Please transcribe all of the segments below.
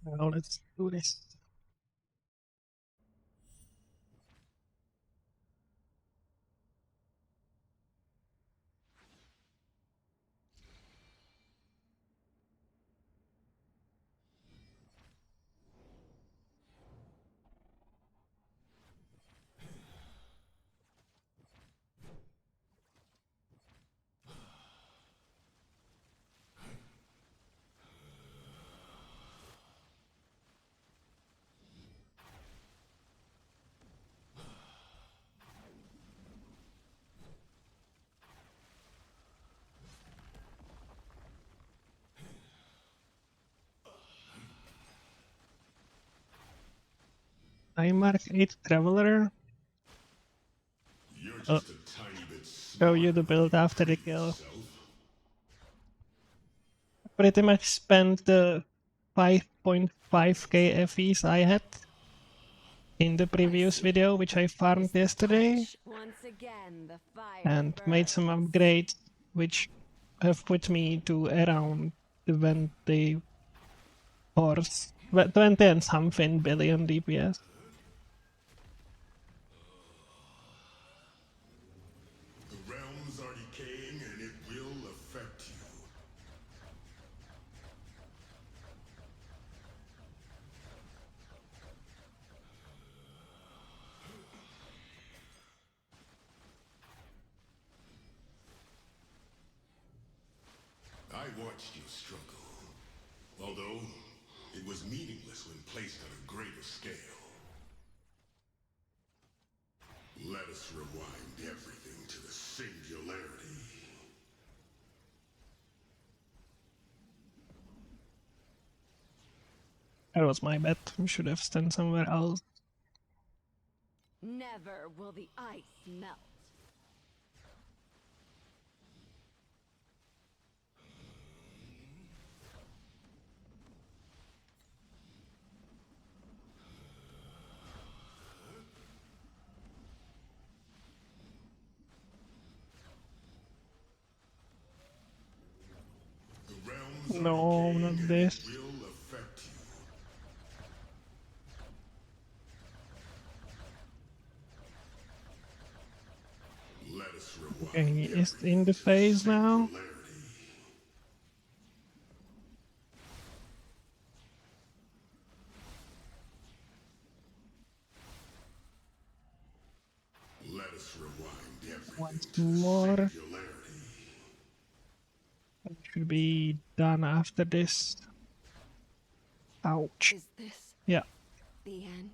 Now let's do this. I mark 8 Traveler. Show you the build after the kill. Pretty much spent the 5.5k FEs I had in the previous video, which I farmed yesterday, and made some upgrades which have put me to around 20 or 20 and something billion DPS. The realms are decaying and it will affect you. I watched you struggle, although it was meaningless when placed on a greater scale. Let us rewind everything to the singularity. That was my bad. We should have stand somewhere else. Never will the ice melt. The realms are No, decaying not and this. it will affect you. Let us rewind Okay, he is everything in the to phase now. singularity. Let us rewind everything Once to the more. singularity. It should be done after this. Ouch. Is this Yeah, the end?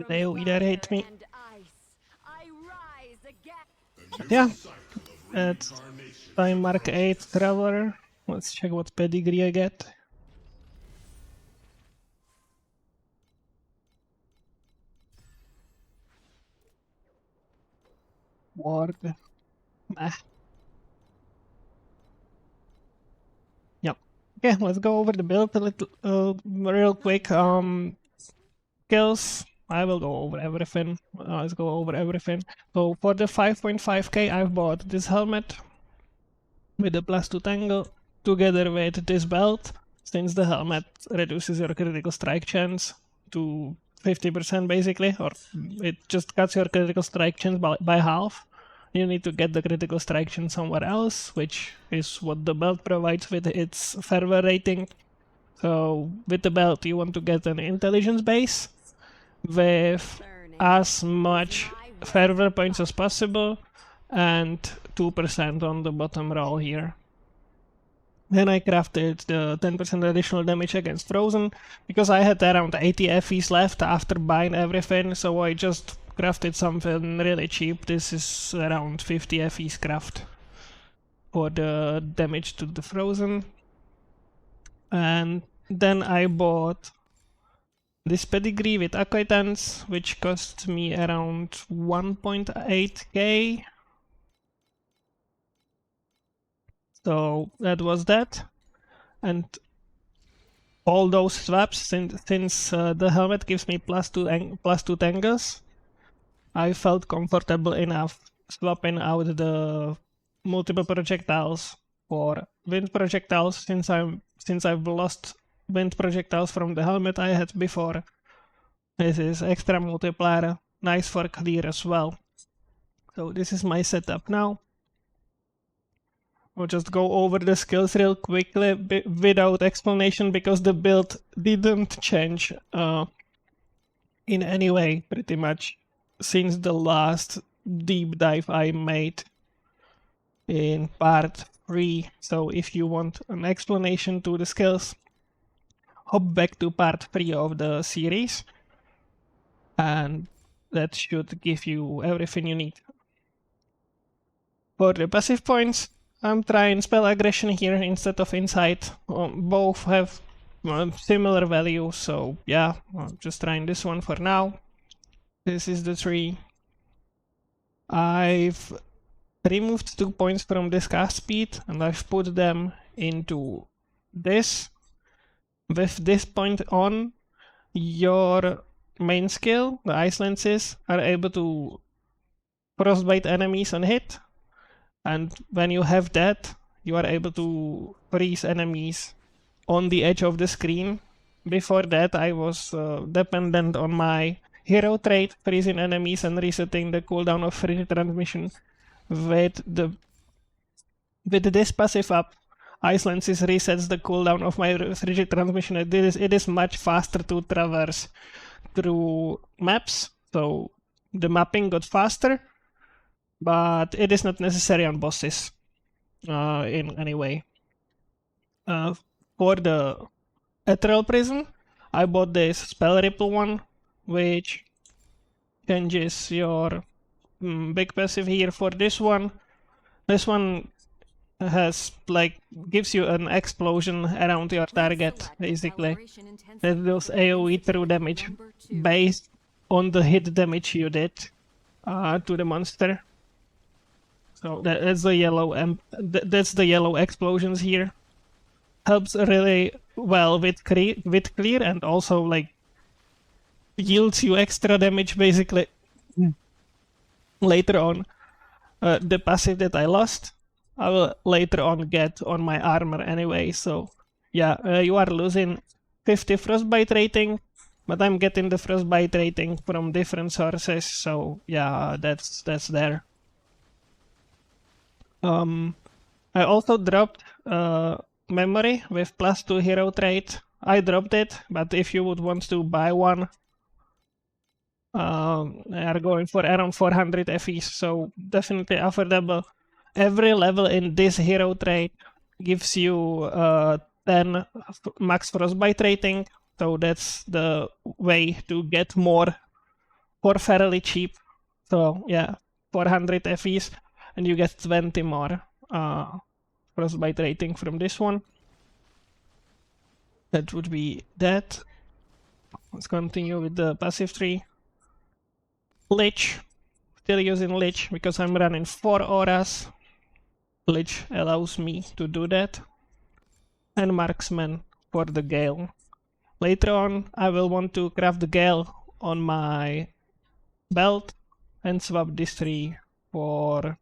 they either hate me. And ice, I rise again. A new Yeah, cycle of it's reincarnation time mark 8 approaches. Traveler. Let's check what pedigree I get. Ward. Nah. Yep. Okay, let's go over the build a little, real quick. Kills. I will go over everything. Let's go over everything. So for the 5.5k, I've bought this helmet with the +2 tangle together with this belt, since the helmet reduces your critical strike chance to 50% basically, or it just cuts your critical strike chance by half. You need to get the critical strike chance somewhere else, which is what the belt provides with its fervor rating. So with the belt you want to get an intelligence base with as much fervor points as possible and 2% on the bottom row here. Then I crafted the 10% additional damage against Frozen, because I had around 80 FEs left after buying everything, so I just crafted something really cheap. This is around 50 FEs craft for the damage to the Frozen. And then I bought this pedigree with acquaintance, which cost me around 1.8k. So that was that. And all those swaps, since the helmet gives me +2 tangles, I felt comfortable enough swapping out the multiple projectiles for wind projectiles, since I've lost wind projectiles from the helmet I had before. This is extra multiplier, nice for clear as well. So this is my setup now. I'll just go over the skills real quickly without explanation because the build didn't change in any way pretty much since the last deep dive I made in part 3. So if you want an explanation to the skills, hop back to part 3 of the series and that should give you everything you need. For the passive points, I'm trying spell aggression here instead of insight. Both have similar values, so yeah, I'm just trying this one for now. This is the tree. I've removed 2 points from this cast speed and I've put them into this. With this point on, your main skill, the ice lenses, are able to frostbite enemies on hit. And when you have that, you are able to freeze enemies on the edge of the screen. Before that, I was dependent on my hero trait, freezing enemies and resetting the cooldown of frigid transmission. With this passive up, Ice Lenses resets the cooldown of my frigid transmission. It is much faster to traverse through maps, so the mapping got faster. But it is not necessary on bosses in any way. For the Ethereal Prison, I bought this Spell Ripple one, which changes your big passive here. For this one has gives you an explosion around your target, basically. That does AoE through damage based on the hit damage you did to the monster. So that's the yellow explosions here. Helps really well with clear and also yields you extra damage basically. Later on, the passive that I lost, I will later on get on my armor anyway. So yeah, you are losing 50 frostbite rating, but I'm getting the frostbite rating from different sources. So yeah, that's there. I also dropped memory with +2 hero trait. I dropped it, but if you would want to buy one, they are going for around 400 FEs, so definitely affordable. Every level in this hero trait gives you 10 max frostbite rating, so that's the way to get more for fairly cheap. So yeah, 400 FEs. And you get 20 more frostbite rating from this one. That would be that. Let's continue with the passive tree. Lich. Still using Lich because I'm running 4 auras. Lich allows me to do that. And Marksman for the Gale. Later on, I will want to craft the Gale on my belt and swap this tree for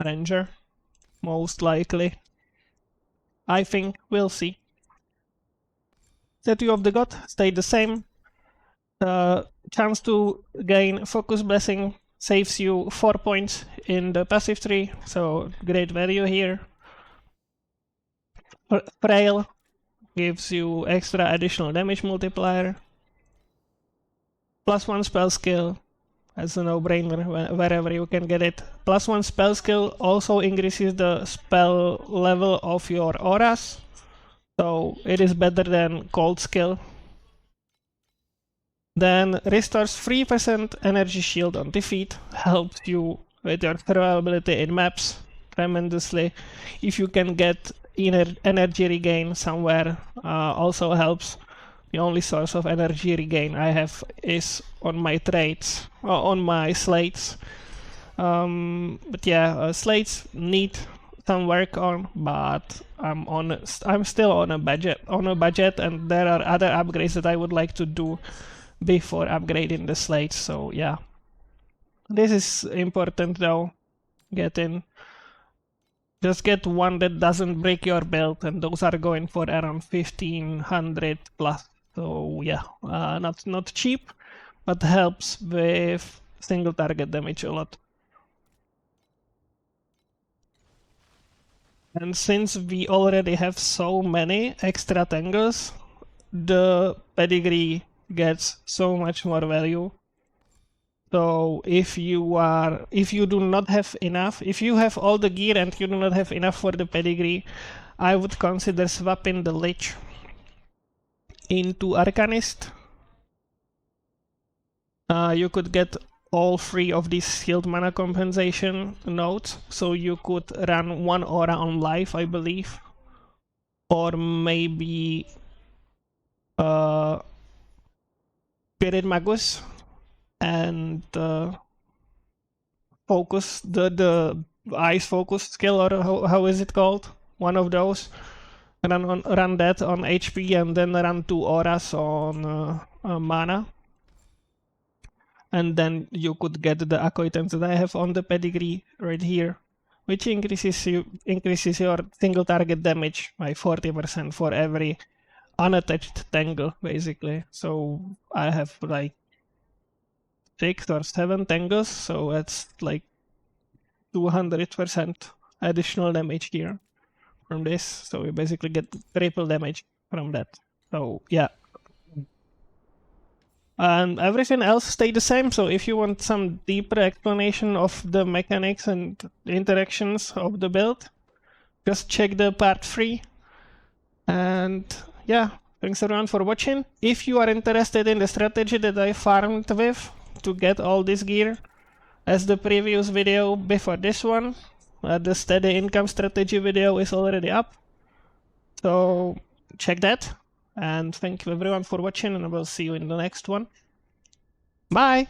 Ranger, most likely. I think we'll see. Statue of the God stayed the same. Chance to gain Focus Blessing saves you 4 points in the passive tree, so great value here. Frail gives you extra additional damage multiplier. +1 spell skill. That's a no-brainer wherever you can get it. +1 spell skill also increases the spell level of your auras. So it is better than cold skill. Then restores 3% energy shield on defeat. Helps you with your survivability in maps tremendously. If you can get energy regain somewhere, also helps. The only source of energy regain I have is on my traits, on my slates. But yeah, slates need some work on, but I'm still on a budget, and there are other upgrades that I would like to do before upgrading the slates. So yeah, this is important though. Getting Just get one that doesn't break your build, and those are going for around 1500 plus. So yeah, not cheap, but helps with single target damage a lot. And since we already have so many extra tangles, the pedigree gets so much more value. So if you do not have enough, if you have all the gear and you do not have enough for the pedigree, I would consider swapping the Lich into Arcanist. You could get all three of these healed mana compensation nodes, so you could run one aura on life, I believe, or maybe Spirit Magus and focus, the ice focus skill, or how is it called? One of those. Run that on HP and then run 2 auras on mana. And then you could get the acquaintance that I have on the pedigree right here, which increases your single target damage by 40% for every unattached tangle, basically. So I have like 6 or 7 tangles, so it's like 200% additional damage here from this. So you basically get triple damage from that. So yeah. And everything else stayed the same, so if you want some deeper explanation of the mechanics and interactions of the build, just check the part 3. And yeah, thanks everyone for watching. If you are interested in the strategy that I farmed with to get all this gear, as the previous video before this one, the steady income strategy video is already up. So check that. And thank you everyone for watching, and I will see you in the next one. Bye!